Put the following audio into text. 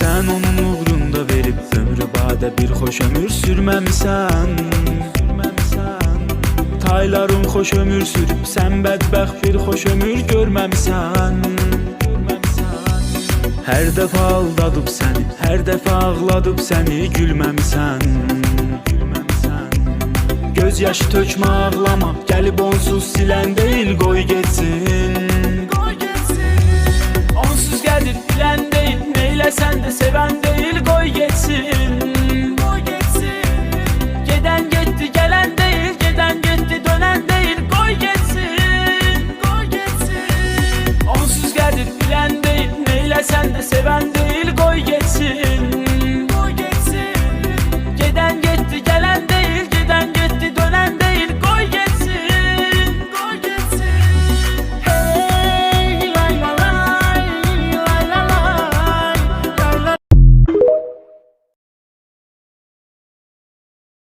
Sen onun uğrunda verib ömrü badə bir xoş ömür sürməmisən. Tayların xoş ömür sürüb, sən bədbəxt bir xoş ömür görməmisən. Hər dəfə aldadıb səni, hər dəfə ağladıb səni gülməmisən. Göz yaşı tökmə ağlama, gəlib onsuz silən deyil, qoy getsin. Onsuz gəlir bilən